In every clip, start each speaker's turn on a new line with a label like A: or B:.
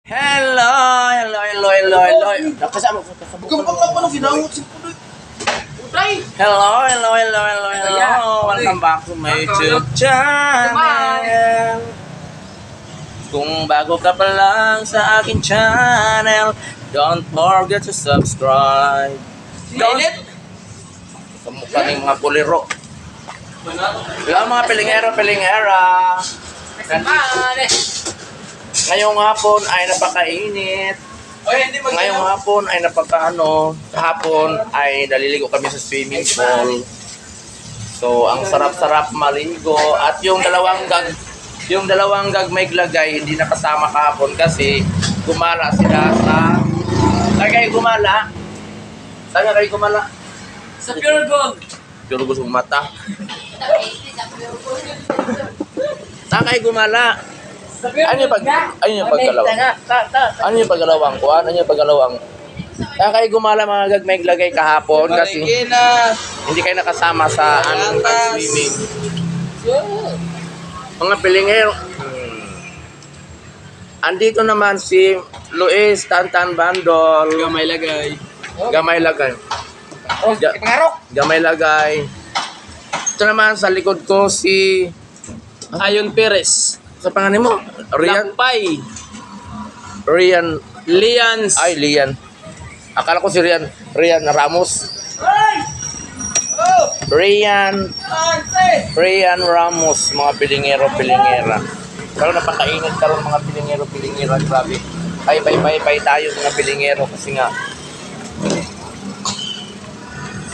A: Hello, hello. Nakasama ko sa
B: Gampang ka pa nung ginawag si Pudoy. Pudoy!
A: Hello. Welcome back to my YouTube channel. Kung bago ka pa lang sa akin channel, don't forget to subscribe.
B: Init!
A: Kamukha ng mga puliro. Hello mga pilingera. Ngayong hapon ay napakainit. Ngayong hapon ay kahapon ay naliligo kami sa swimming pool. So, ang sarap-sarap maligo. At yung dalawang gagmay glagay, hindi nakasama kahapon kasi gumala sila sa... Saan kayo gumala?
B: Sa Pure Gold!
A: Pure Gold ng mata. Saan kayo gumala? Ano yung paggalawang? Ano yung paggalawang ko? Ano yung paggalawang? Kaya kayo gumala mga gagmay glagay kahapon kasi hindi kayo nakasama sa aming pag-swimming. Mga pilingero. Andito naman si Luis Tantan Bandol.
B: Gamay lagay.
A: Gamay lagay. Gamay lagay. Ito naman sa likod ko si
B: Ayon Perez.
A: sa pangalan mo?
B: Lakpay.
A: Rian.
B: Lians.
A: Ay, Lian. Akala ko si Rian Ramos. Rian Ramos, mga pilingera. Pero napakainit karon mga pilingera, grabe. Pay tayo mga pilingero kasi nga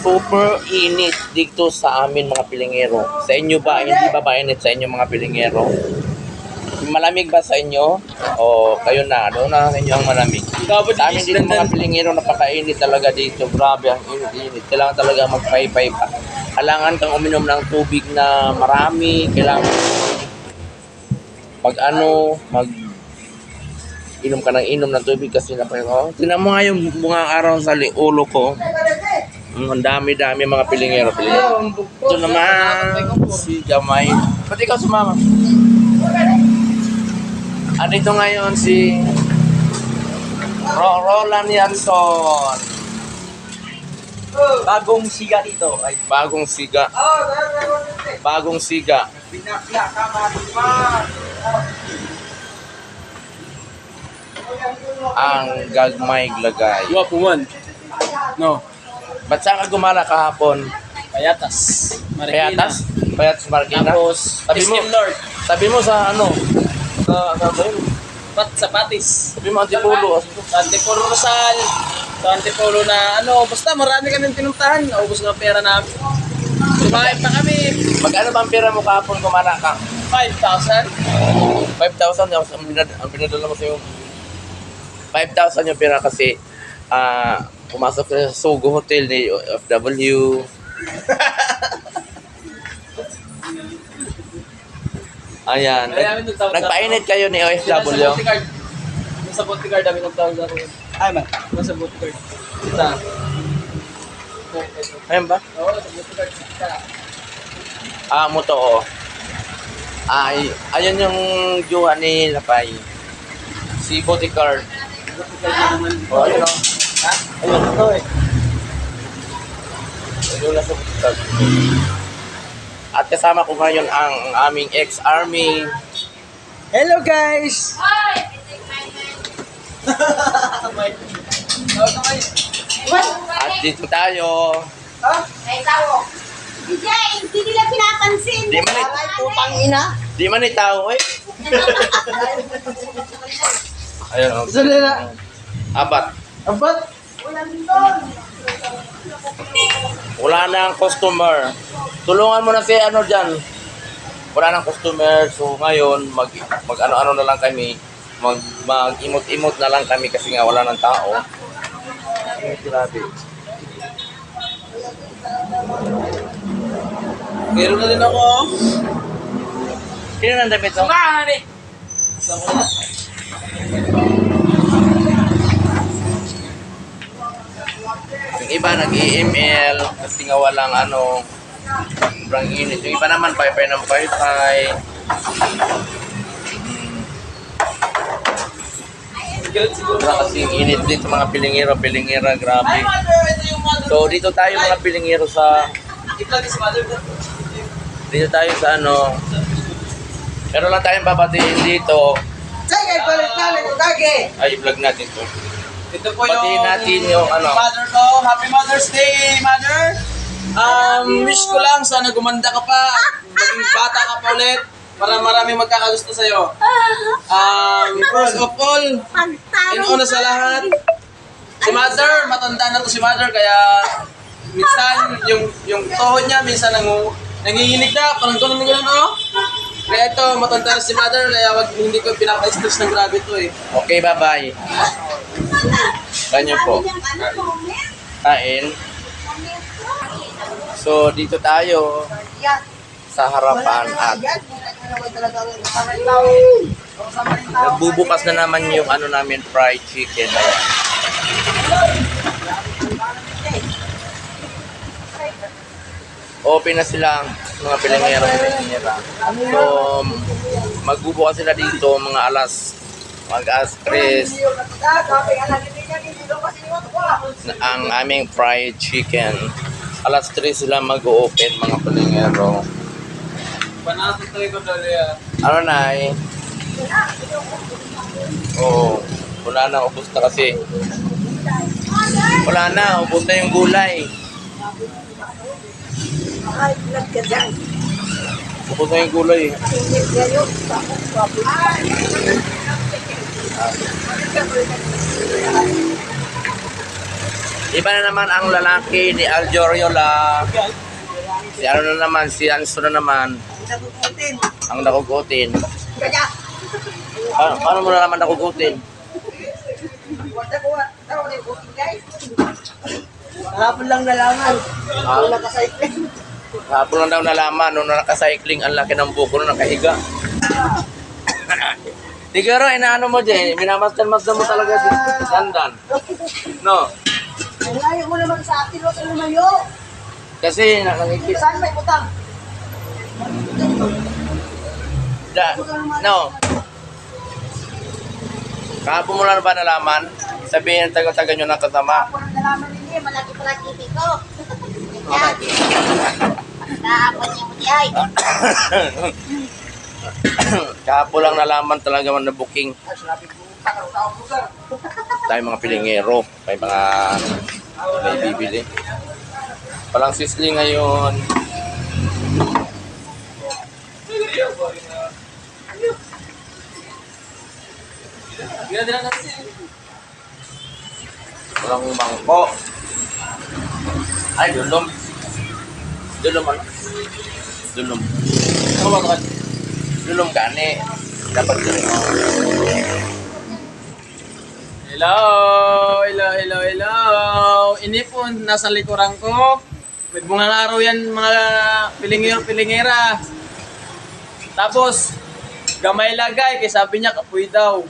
A: super init dito sa amin mga pilingero. Sa inyo ba? Hindi ba mainit sa inyo mga pilingero? Malamig ba sa inyo? O kayo na, doon na sa inyo ang malamig. Sa amin dito mga pilingero, napakainit talaga dito. Grabe, ang init. Kailangan talaga magpay-pay pa. Kailangan kang uminom ng tubig na marami. Kailangan inom ka ng tubig kasi tingnan mo nga yung bunga araw sa ulo ko. Ang dami-dami mga pilingero. Ito naman si Gamay. Pati ikaw sumama. Andito ngayon si Roland Yanson.
B: Bagong siga dito. Ay,
A: Bagong siga.
B: binakla ka man.
A: Ang gagmay glagay.
B: Iwa puman. No.
A: Ba't saan ka gumala kahapon?
B: Payatas.
A: Payatas Marikina?
B: Tapos, Lord.
A: Sabi mo sa ano?
B: Sa Patis.
A: Sabi mo Antipulo.
B: Sa Antipolo Rizal. Sa Antipolo na basta marami kaming pinuntahan. Naubos ng pera namin. Sumakit pa kami.
A: Magkano ba ang pera mo kahapon gumala ka?
B: 5,000.
A: 5,000 ang pinadala mo sa'yo. 5,000 yung pera kasi pumasok ka sa Sogo Hotel ni OFW. Ayan. Nagpainit kayo ni OFW.
B: Sa bodyguard kami ng tawag ako. Ay man. Sa bodyguard. Kita.
A: Ayan ba?
B: Oo, sa bodyguard kita.
A: Mo to, oh. Ayun yung jowa ni Lapay. Si bodyguard. Oh, ayun, oh.
B: Ha?
A: Ayun, ito eh. Ayun na sa bodyguard. At kasama ko ngayon ang aming ex-army.
B: Hello guys!
A: At dito tayo.
C: Ay, tao. Hindi nila pinapansin.
A: Di man
C: Ay, putang ina.
A: Di man itaw eh. Ayun, oh.
B: Isa nila.
A: Apat.
B: Abat?
C: Walang doon.
A: Wala na ang customer. Tulungan mo na si ano dyan. Wala nang customer. So ngayon, mag ano-ano na lang kami. Mag-imot-imot na lang kami kasi nga wala nang tao. Grabe.
B: Meron na din ako.
A: Sino nang damit mo?
B: Sumari! Saan ko na?
A: Yung iba nag-email kasi nga walang sobrang init. Yung iba naman pay-pay ng pay-pay. Wala kasing init din sa mga pilingera, grabe.
B: Ay, mother, ito yung mother.
A: So dito tayo mga pilingero sa
B: I-plug si mother.
A: dito tayo sa ano. Meron lang tayong babatiin dito.
C: Sige, balik na ito, kage.
A: Ay, vlog natin to.
B: Ito po
A: Batiin
B: yung
A: natin yung ano.
B: mother ko. Happy Mother's Day, mother. Wish ko lang sana gumanda ka pa. Maging bata ka pa ulit. Para maraming magkakagusto sa'yo. First of all, una sa lahat, si mother, matanda na to si mother, kaya minsan yung tuhod niya, minsan nanginginig na, parang gano'n na gano'n, oh. Kaya ito, matanda na si mother, kaya hindi ko pinaka-stress ng grabe ito eh.
A: Okay, bye-bye. Ganyan po. Kain. So, dito tayo sa harapan at nagbubukas na naman yung ano namin, fried chicken. Ayan. Open na sila mga pilingera. So, magbubukas sila dito mga alas 3 ang aming fried chicken. Alas 3 sila mag-open mga pilingero.
B: Panatong tayo ko dali ah.
A: Ano na eh? Oo. Wala na, ubos na kasi. Wala na, ubos na yung gulay. Ubos na yung gulay. Iba na naman ang lalaki ni Aljoriola. Si ano na naman, si Anso na naman. Ang nakugutin. Paano mo na naman nakugutin?
C: Kahapon lang nalaman.
A: Ha?
C: Wala ka cycling.
A: Hapon lang daw nalaman nung nakacycling ang laki ng buko nung nakahiga. Tigaro, inaano mo dyan? Minamasdan-masdan mo talaga si Sandan. No?
C: Ang layo mo naman sa akin, huwag ka lumayo.
A: Kasi nakakikita.
C: Saan may utang?
A: No. Kahapon mo lang ba nalaman? Sabihin ng taga-taga nyo ng kasama.
C: Ako nang nalaman ninyo, malaki pala TV ko. Yan. Naapon niya mo di ay.
A: Kahapon lang nalaman talaga man na booking. Tayo mga pilingero. May mga may bibili. Walang sisling ngayon. Walang bangko. Ay, dulom. Dulom ano? Dulom. Ano ba ito? Dulom gani. Dapat dulom.
B: Hello. Inipon, nasa likuran ko. May bungang araw yan mga pilingera. Tapos, gamay lagay, kaya sabi niya kapoy daw.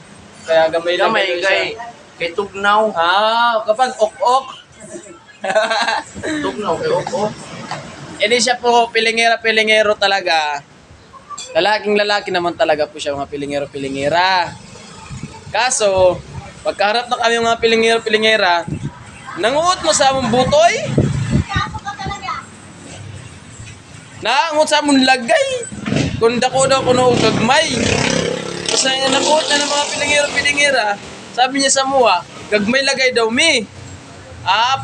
B: Kaya gamay lagay daw siya.
A: Kay Tugnaw.
B: Kapag ok-ok.
A: Tugnaw kay Oko.
B: Hindi siya po pilingero talaga. Lalaking-lalaki naman talaga po siya mga pilingera. Kaso, pagkaharap na kami mga pilingera, nanguot mo sa among butoy.
C: Kaso ka talaga.
B: Nanguot sa among lagay. Kunda ko daw kuno og gagmay. Kasi nanguot na ng mga pilingera. Sabi niya sa mua, gagmay lagay daw mi.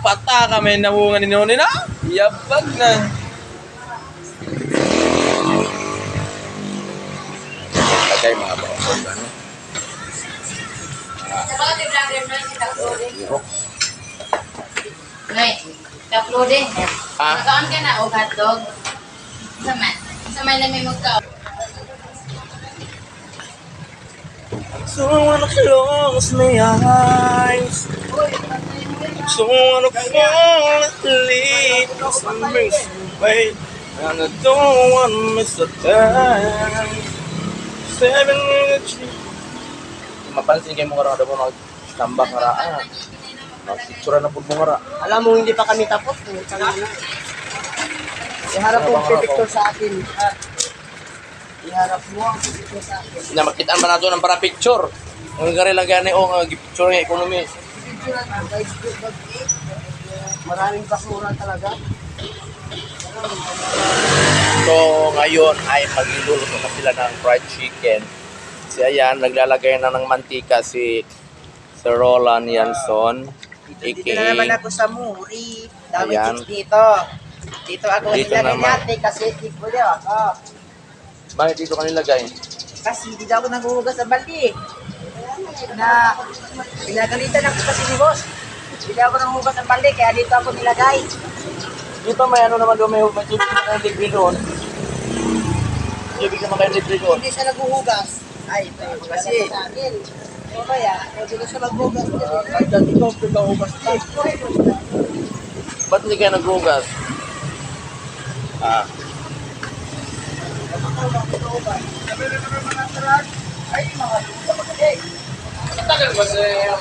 B: Pata kami nawungan ni Noni na. Yabag na.
A: Lagay mga bangko. Ano?
D: Nay, uploading.
A: Ah?
D: Nakaon ka na o hotdog? Sa may lamay magka.
A: So I wanna close my eyes. So I wanna fall asleep. Some brings me away. And I don't wanna miss a time. 7 minutes. Mapansin kayo mo karang ada mo nag-tambak nga raan. Picture na po mo nga ra.
C: Alam mo, hindi pa kami tapos. Iharap mo ang picture sa akin. Iharap mo ang picture sa akin.
A: Na makitaan ba nato ng para picture? Ang gari lang gani o nga picture ng economy.
E: Maraming basura talaga.
A: So, ngayon ay magluluto na sila ng fried chicken. Si ayan, naglalagay na ng mantika si Sir Roland Yanson.
E: Dito na naman ako sa Muri. Dami
A: Ayan.
E: chicks dito. Dito ako
A: Dito
E: nilagay
A: naman.
E: natin kasi di ko din ako.
A: Bakit dito ka nilagay?
E: Kasi di daw ako naghuhugas ng baldi. Na pinagalitan ako kasi ni boss. Hindi ako nanghugas ng baldi kaya dito ako nilagay.
A: Dito may ano naman doon, may tubig na kayo libre doon. Tubig naman kayo libre doon.
E: Hindi siya naghuhugas. Ay, kasi o kaya, pwede ko siya maghugas. Ay, dati ko naghuhugas pa.
A: Ba't hindi kayo nagrugas? Ah,
E: Ay, mga dito kasi.
B: Tagal ba siya?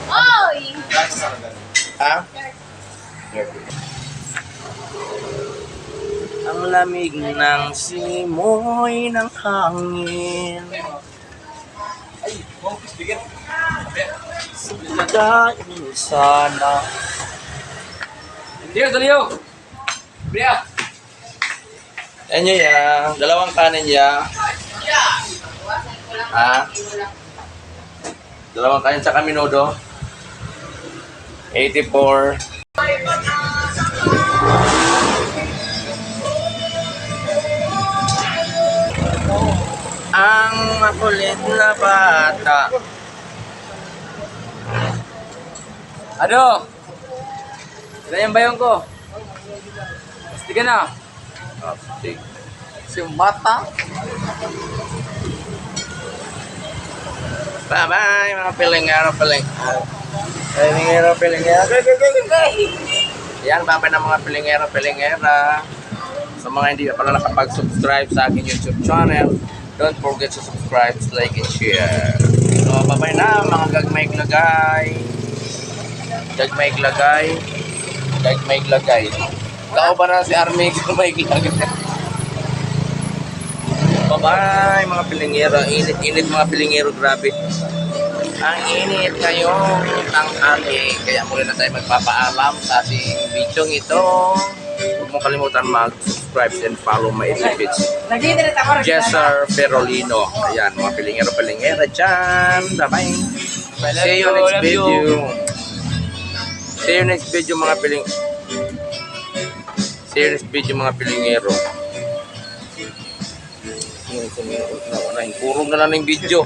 D: Oy!
A: ha? Ang lamig ng simoy ng hangin. Sadain sana.
B: Daliyo, daliyo! Bria!
A: Yan nyo ya. Dalawang kanin ya. Ha? Dalawang kanin sa minudo. 84. Ang makulit na bata.
B: Ano? Ilan yung bayong ko? Sige na.
A: Update.
B: Si Mata.
A: Bye-bye mga pilingero. Pilingero. Yan, bye-bye ng mga pilingera. Sa mga hindi pa pala nakapag-subscribe sa aking YouTube channel, don't forget to subscribe, like, and share. So, bye-bye na mga gagmay-glagay. Ikaw ba na si Army gagmay-glagay? Bye-bye mga pilingero. Init mga pilingero, grabe. Ang init ngayong tanghali. Kaya muli na tayo magpapaalam sa ating video ito. Huwag mong kalimutan mag-subscribe and follow my page.
E: Nag-internet ako.
A: Jesser Ferolino. Ayan, mga pilingero-pilingera dyan. Bye-bye. See you next video. See you next video mga pilingero. Kurong na lang ng video.